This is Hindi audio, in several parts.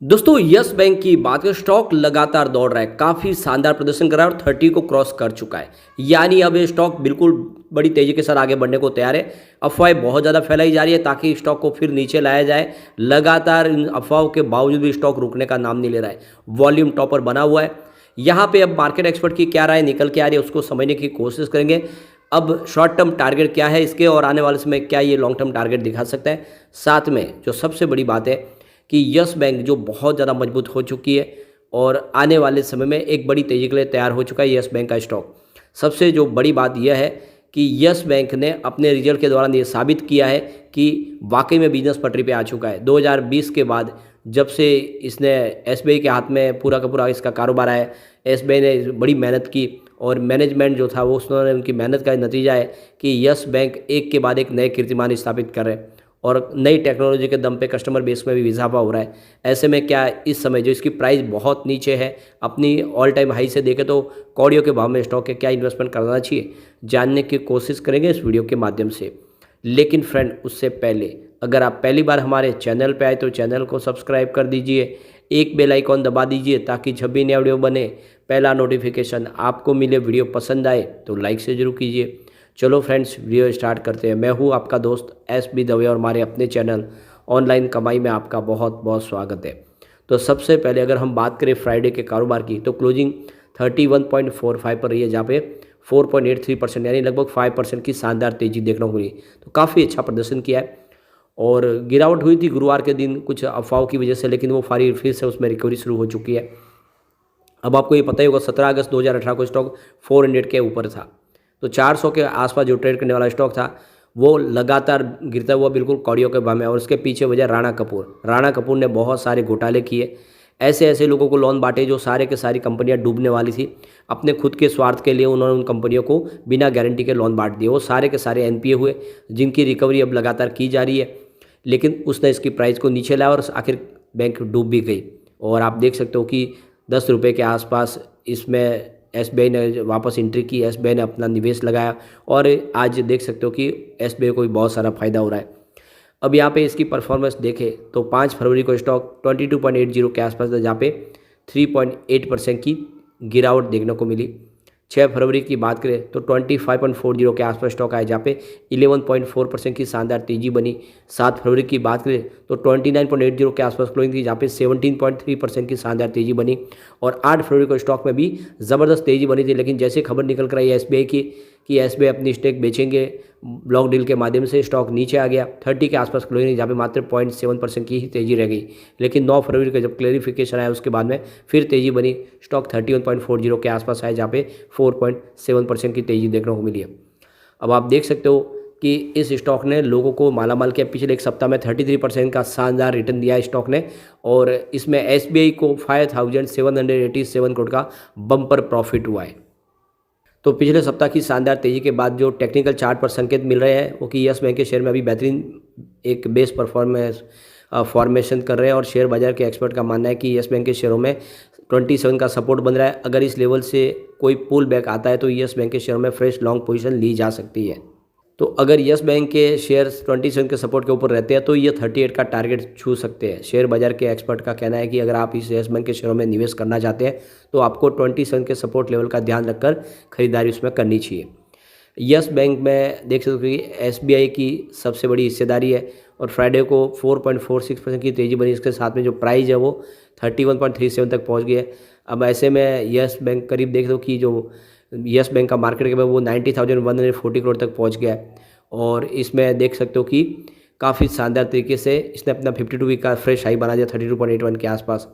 दोस्तों यस बैंक की बात करें, स्टॉक लगातार दौड़ रहा है, काफ़ी शानदार प्रदर्शन कर रहा है और 30 को क्रॉस कर चुका है। यानी अब ये स्टॉक बिल्कुल बड़ी तेज़ी के साथ आगे बढ़ने को तैयार है। अफवाहें बहुत ज़्यादा फैलाई जा रही है ताकि स्टॉक को फिर नीचे लाया जाए। लगातार इन अफवाहों के बावजूद भी स्टॉक रुकने का नाम नहीं ले रहा है, वॉल्यूम टॉपर बना हुआ है। यहाँ पे अब मार्केट एक्सपर्ट की क्या राय निकल के आ रही है उसको समझने की कोशिश करेंगे। अब शॉर्ट टर्म टारगेट क्या है इसके और आने वाले समय क्या ये लॉन्ग टर्म टारगेट दिखा सकता है। साथ में जो सबसे बड़ी बात है कि यस बैंक जो बहुत ज़्यादा मजबूत हो चुकी है और आने वाले समय में एक बड़ी तेज़ी के लिए तैयार हो चुका है यस बैंक का स्टॉक। सबसे जो बड़ी बात यह है कि यस बैंक ने अपने रिजल्ट के दौरान ये साबित किया है कि वाकई में बिजनेस पटरी पे आ चुका है। 2020 के बाद जब से इसने एसबीआई के हाथ में पूरा का पूरा इसका कारोबार आया, एसबीआई ने बड़ी मेहनत की और मैनेजमेंट जो था वो उसने उनकी मेहनत का नतीजा है कि यस बैंक एक के बाद एक नए कीर्तिमान स्थापित कर रहे हैं और नई टेक्नोलॉजी के दम पे कस्टमर बेस में भी इजाफा हो रहा है। ऐसे में क्या इस समय जो इसकी प्राइस बहुत नीचे है, अपनी ऑल टाइम हाई से देखें तो कौड़ियों के भाव में स्टॉक है, क्या इन्वेस्टमेंट करना चाहिए, जानने की कोशिश करेंगे इस वीडियो के माध्यम से। लेकिन फ्रेंड उससे पहले अगर आप पहली बार हमारे चैनल पे आए तो चैनल को सब्सक्राइब कर दीजिए, एक बेल आइकॉन दबा दीजिए ताकि जब भी नया वीडियो बने पहला नोटिफिकेशन आपको मिले। वीडियो पसंद आए तो लाइक से जरूर कीजिए। चलो फ्रेंड्स वीडियो स्टार्ट करते हैं। मैं हूं आपका दोस्त एस बी दवे और हमारे अपने चैनल ऑनलाइन कमाई में आपका बहुत बहुत स्वागत है। तो सबसे पहले अगर हम बात करें फ्राइडे के कारोबार की तो क्लोजिंग 31.45 पर रही है, जहाँ पे 4.83% यानी लगभग 5% की शानदार तेज़ी देखने को मिली। तो काफ़ी अच्छा प्रदर्शन किया है और गिरावट हुई थी गुरुवार के दिन कुछ अफवाहों की वजह से, लेकिन वो फिर से उसमें रिकवरी शुरू हो चुकी है। अब आपको ये पता ही होगा 17 अगस्त 2018 को स्टॉक 400 के ऊपर था, तो 400 के आसपास जो ट्रेड करने वाला स्टॉक था वो लगातार गिरता हुआ बिल्कुल कौड़ियों के भाव में। और उसके पीछे वजह राणा कपूर ने बहुत सारे घोटाले किए, ऐसे ऐसे लोगों को लोन बांटे जो सारे के सारी कंपनियां डूबने वाली थी। अपने खुद के स्वार्थ के लिए उन्होंने उन कंपनियों को बिना गारंटी के लोन बांट दिए। वो सारे के सारे एनपीए हुए जिनकी रिकवरी अब लगातार की जा रही है, लेकिन उसने इसकी प्राइस को नीचे लाया और आखिर बैंक डूब भी गई। और आप देख सकते हो कि 10 रुपये के आसपास इसमें एसबीआई ने वापस एंट्री की, एसबीआई ने अपना निवेश लगाया और आज देख सकते हो कि एसबीआई को भी बहुत सारा फायदा हो रहा है। अब यहाँ पे इसकी परफॉर्मेंस देखें तो 5 फरवरी को स्टॉक 22.80 के आसपास था, जहाँ पे 3.8% की गिरावट देखने को मिली। 6 फरवरी की बात करें तो 25.40 के आसपास स्टॉक आया, जहाँ पे 11.4% की शानदार तेजी बनी। 7 फरवरी की बात करें तो 29.80 के आसपास क्लोजिंग थी, जहाँ पे 17.3% की शानदार तेजी बनी। और 8 फरवरी को स्टॉक में भी ज़बरदस्त तेजी बनी थी, लेकिन जैसे खबर निकल कर आई एसबीआई की कि एसबीआई अपनी स्टेक बेचेंगे ब्लॉक डील के माध्यम से, स्टॉक नीचे आ गया। 30 के आसपास क्लोजिंग, जहाँ पे मात्र 0.7% की ही तेजी रह गई। लेकिन 9 फरवरी को जब क्लेरिफिकेशन आया उसके बाद में फिर तेजी बनी, स्टॉक 31.40 के आसपास आया, जहाँ पे 4.7% की तेजी देखने को मिली है। अब आप देख सकते हो कि इस स्टॉक ने लोगों को मालामाल किया। पिछले एक सप्ताह में 33% का शानदार रिटर्न दिया स्टॉक ने और इसमें एसबीआई को 5787 करोड़ का बम्पर प्रॉफिट हुआ है। तो पिछले सप्ताह की शानदार तेजी के बाद जो टेक्निकल चार्ट पर संकेत मिल रहे हैं वो कि यस बैंक के शेयर में अभी बेहतरीन एक बेस परफॉर्मेंस फॉर्मेशन कर रहे हैं और शेयर बाजार के एक्सपर्ट का मानना है कि यस बैंक के शेयरों में 27 का सपोर्ट बन रहा है। अगर इस लेवल से कोई पुल बैक आता है तो यस बैंक के शेयरों में फ्रेश लॉन्ग पोजीशन ली जा सकती है। तो अगर यस बैंक के शेयर्स 27 के सपोर्ट के ऊपर रहते हैं तो ये 38 का टारगेट छू सकते हैं। शेयर बाजार के एक्सपर्ट का कहना है कि अगर आप इस यस बैंक के शेयरों में निवेश करना चाहते हैं तो आपको 27 के सपोर्ट लेवल का ध्यान रखकर खरीदारी उसमें करनी चाहिए। यस बैंक में देख सकते हो कि एसबीआई की सबसे बड़ी हिस्सेदारी है और फ्राइडे को 4.46% की तेज़ी बनी। इसके साथ में जो प्राइस है वो 31.37 तक पहुंच गई है। अब ऐसे में यस बैंक करीब देख लो कि जो यस बैंक का मार्केट कैप है वो 90,140 करोड़ तक पहुंच गया है। और इसमें देख सकते हो कि काफ़ी शानदार तरीके से इसने अपना 52 वीक का फ्रेश हाई बना दिया 32.81 के आसपास।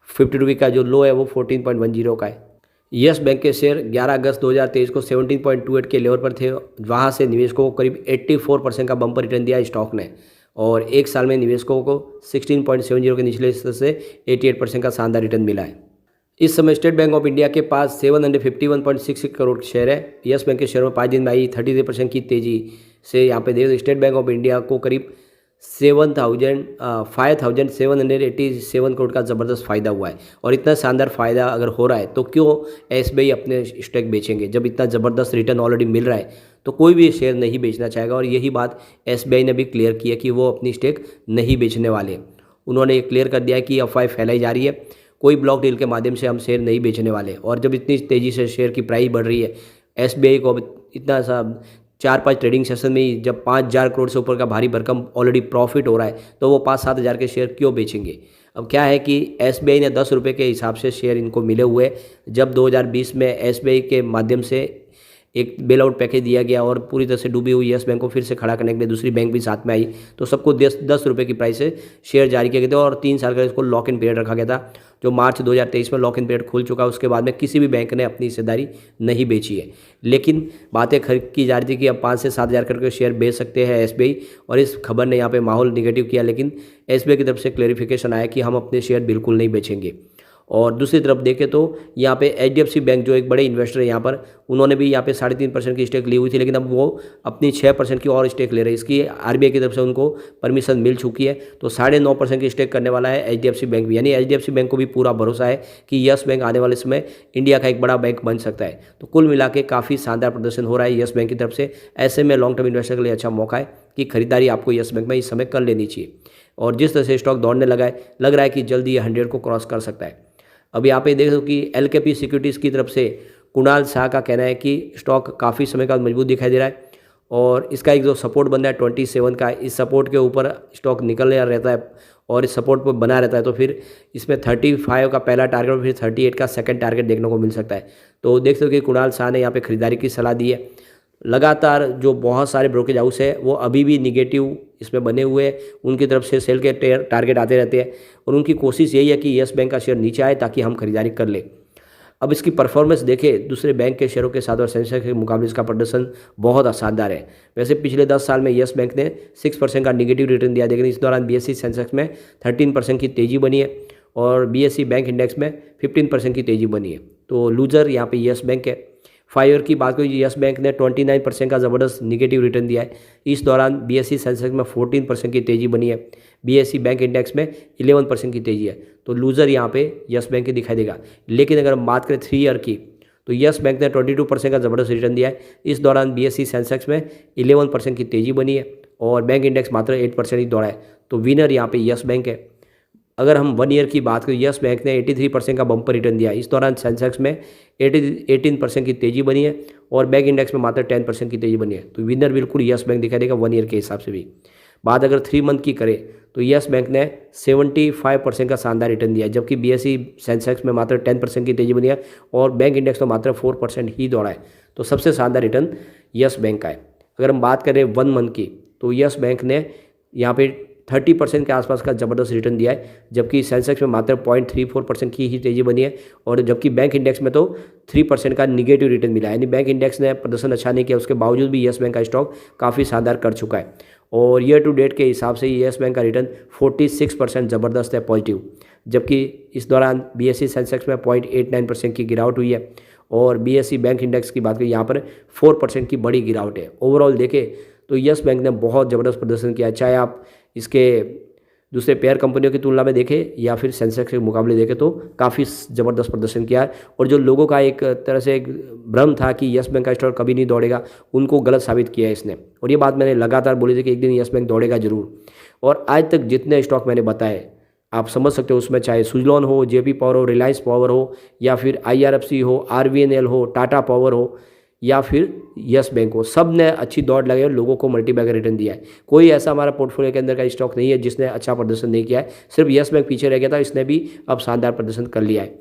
52 वीक का जो लो है वो 14.10 का है। यस बैंक के शेयर 11 अगस्त 2023 को 17.28 के लेवल पर थे, वहाँ से निवेशकों को करीब 84% का बम्पर रिटर्न दिया स्टॉक ने और एक साल में निवेशकों को 16.70 के निचले स्तर से 88% का शानदार रिटर्न मिला है। इस समय स्टेट बैंक ऑफ इंडिया के पास 751.66 करोड़ शेयर है। यस बैंक के शेयर में 5 दिन में आई 33% की तेज़ी से यहाँ पे देखो स्टेट बैंक ऑफ इंडिया को करीब 5787 करोड़ का ज़बरदस्त फ़ायदा हुआ है। और इतना शानदार फ़ायदा अगर हो रहा है तो क्यों एसबीआई अपने स्टॉक बेचेंगे? जब इतना ज़बरदस्त रिटर्न ऑलरेडी मिल रहा है तो कोई भी शेयर नहीं बेचना चाहेगा और यही बात एसबीआई ने भी क्लियर की है कि वो अपनी स्टेक नहीं बेचने वाले। उन्होंने क्लियर कर दिया है कि अफवाह फैलाई जा रही है, कोई ब्लॉक डील के माध्यम से हम शेयर नहीं बेचने वाले। और जब इतनी तेज़ी से शेयर की प्राइस बढ़ रही है, SBI को अब इतना सा 4-5 ट्रेडिंग सेशन में ही जब 5,000 करोड़ से ऊपर का भारी भरकम ऑलरेडी प्रॉफिट हो रहा है, तो वो 5-7 हज़ार के शेयर क्यों बेचेंगे। अब क्या है कि SBI ने 10 रुपये के हिसाब से शेयर इनको मिले हुए, जब 2020 में SBI के माध्यम से एक बेल आउट पैकेज दिया गया और पूरी तरह से डूबी हुई येस बैंक को फिर से खड़ा करने के लिए दूसरी बैंक भी साथ में आई, तो सबको 10 रुपये की प्राइस से शेयर जारी किए गए थे और 3 साल का इसको लॉक इन पीरियड रखा गया था, जो मार्च 2023 में लॉक इन पीरियड खुल चुका। उसके बाद में किसी भी बैंक ने अपनी हिस्सेदारी नहीं बेची है, लेकिन बातें की जा रही थी कि अब 5 से 7 हज़ार करके शेयर बेच सकते हैं SBI, और इस खबर ने यहाँ पे माहौल निगेटिव किया। लेकिन SBI की तरफ से क्लेरिफिकेशन आया कि हम अपने शेयर बिल्कुल नहीं बेचेंगे। और दूसरी तरफ देखें तो यहाँ पे HDFC बैंक जो एक बड़े इन्वेस्टर है यहाँ पर, उन्होंने भी यहाँ पे 3.5% की स्टेक ली हुई थी, लेकिन अब वो अपनी 6% की और स्टेक ले रहे हैं। इसकी RBI की तरफ से उनको परमिशन मिल चुकी है, तो 9.5% की स्टेक करने वाला है HDFC बैंक भी। यानी HDFC बैंक को भी पूरा भरोसा है कि यस बैंक आने वाले समय इंडिया का एक बड़ा बैंक बन सकता है। तो कुल मिला के काफ़ी शानदार प्रदर्शन हो रहा है यस बैंक की तरफ से। ऐसे में लॉन्ग टर्म इन्वेस्टर के लिए अच्छा मौका है कि खरीदारी आपको यस बैंक में इस समय कर लेनी चाहिए। और जिस तरह से स्टॉक दौड़ने लगा है, लग रहा है कि जल्दी ये 100 को क्रॉस कर सकता है। अब यहाँ पे देख दो कि LKP सिक्योरिटीज़ की तरफ से कुणाल शाह का कहना है कि स्टॉक काफ़ी समय का मजबूत दिखाई दे रहा है और इसका एक जो सपोर्ट बन रहा है 27 का, इस सपोर्ट के ऊपर स्टॉक निकल रहता है और इस सपोर्ट पर बना रहता है, तो फिर इसमें 35 का पहला टारगेट और फिर 38 का सेकंड टारगेट देखने को मिल सकता है। तो देख सकते हो कि कुणाल शाह ने यहाँ पे खरीदारी की सलाह दी है। लगातार जो बहुत सारे ब्रोकेज हाउस है वो अभी भी निगेटिव इसमें बने हुए हैं, उनकी तरफ से सेल के टारगेट आते रहते हैं और उनकी कोशिश यही है कि यस बैंक का शेयर नीचे आए ताकि हम खरीदारी कर लें। अब इसकी परफॉर्मेंस देखें दूसरे बैंक के शेयरों के साथ और सेंसेक्स के मुकाबले इसका प्रदर्शन बहुत शानदार है। वैसे पिछले 10 साल में यस बैंक ने 6% का निगेटिव रिटर्न दिया, लेकिन इस दौरान BSE सेंसेक्स में 13% की तेज़ी बनी है और BSE बैंक इंडेक्स में 15% की तेज़ी बनी है। तो लूजर यहाँ पे यस बैंक है। 5 ईयर की बात करें, यस बैंक ने 29% का ज़बरदस्त निगेटिव रिटर्न दिया है। इस दौरान BSE सेंसेक्स में 14% की तेज़ी बनी है, BSE बैंक इंडेक्स में 11% की तेज़ी है। तो लूज़र यहाँ पे यस बैंक ही दिखाई देगा। लेकिन अगर हम बात करें 3 ईयर की, तो यस बैंक ने 22% का ज़बरदस्त रिटर्न दिया है। इस दौरान BSE सेंसेक्स में 11% की तेज़ी बनी है और बैंक इंडेक्स मात्र 8% ही दौड़ा है। तो विनर यहाँ पे यस बैंक है। अगर हम 1 ईयर की बात करें, यस बैंक ने 83% का बम्पर रिटर्न दिया है। इस दौरान सेंसेक्स में 18% की तेज़ी बनी है और बैंक इंडेक्स में मात्र 10% की तेज़ी बनी है। तो विनर बिल्कुल यस बैंक दिखाई देगा 1 ईयर के हिसाब से भी। बात अगर 3 मंथ की करें तो यस बैंक ने 75% का शानदार रिटर्न दिया है, जबकि BSE सेंसेक्स में मात्र 10% की तेज़ी बनी है और बैंक इंडेक्स तो मात्र 4% ही दौड़ा है। तो सबसे शानदार रिटर्न यस बैंक का है। अगर हम बात करें 1 मंथ की, तो यस बैंक ने यहाँ पे 30% के आसपास का ज़बरदस्त रिटर्न दिया है, जबकि सेंसेक्स में मात्र 0.34% की ही तेज़ी बनी है और जबकि बैंक इंडेक्स में तो 3% का निगेटिव रिटर्न मिला है। यानी बैंक इंडेक्स ने प्रदर्शन अच्छा नहीं किया, उसके बावजूद भी यस बैंक का स्टॉक काफ़ी शानदार कर चुका है और ईयर टू डेट के हिसाब से यस बैंक का रिटर्न 46% ज़बरदस्त है पॉजिटिव, जबकि इस दौरान BSE सेंसेक्स में 0.89% की गिरावट हुई है और BSE बैंक इंडेक्स की बात करें यहाँ पर 4% की बड़ी गिरावट है। ओवरऑल देखें तो यस बैंक ने बहुत ज़बरदस्त प्रदर्शन किया, चाहे आप इसके दूसरे पेयर कंपनियों की तुलना में देखें या फिर सेंसेक्स के मुकाबले देखें, तो काफ़ी ज़बरदस्त प्रदर्शन किया है। और जो लोगों का एक तरह से एक भ्रम था कि यस बैंक का स्टॉक कभी नहीं दौड़ेगा, उनको गलत साबित किया है इसने। और ये बात मैंने लगातार बोली थी कि एक दिन यस बैंक दौड़ेगा जरूर। और आज तक जितने स्टॉक मैंने बताए आप समझ सकते हो, उसमें चाहे सुजलॉन हो, JP पावर हो, रिलायंस पावर हो या फिर IRFC हो, RVNL हो, टाटा पावर हो या फिर यस बैंक हो, सब ने अच्छी दौड़ लगाई और लोगों को मल्टीबैगर रिटर्न दिया है। कोई ऐसा हमारा पोर्टफोलियो के अंदर का स्टॉक नहीं है जिसने अच्छा प्रदर्शन नहीं किया है, सिर्फ यस बैंक पीछे रह गया था, इसने भी अब शानदार प्रदर्शन कर लिया है।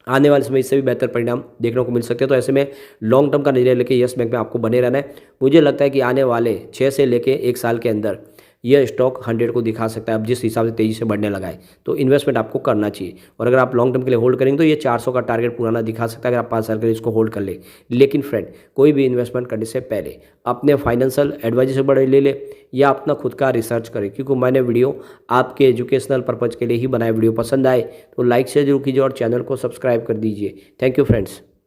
आने वाले समय इससे भी बेहतर परिणाम देखने को मिल सकते हैं। तो ऐसे में लॉन्ग टर्म का नजरिया लेके यस बैंक में आपको बने रहना है। मुझे लगता है कि आने वाले 6 से लेके 1 साल के अंदर यह स्टॉक 100 को दिखा सकता है, अब जिस हिसाब से तेज़ी से बढ़ने लगा है। तो इन्वेस्टमेंट आपको करना चाहिए और अगर आप लॉन्ग टर्म के लिए होल्ड करेंगे तो ये 400 का टारगेट पुराना दिखा सकता है अगर आप 5 साल के लिए इसको होल्ड कर ले। लेकिन फ्रेंड, कोई भी इन्वेस्टमेंट करने से पहले अपने फाइनेंशियल एडवाइजर से बड़े ले ले या अपना खुद का रिसर्च करें, क्योंकि मैंने वीडियो आपके एजुकेशनल पर्पज़ के लिए ही बनाए। वीडियो पसंद आए तो लाइक शेयर जरूर कीजिए और चैनल को सब्सक्राइब कर दीजिए। Thank you friends.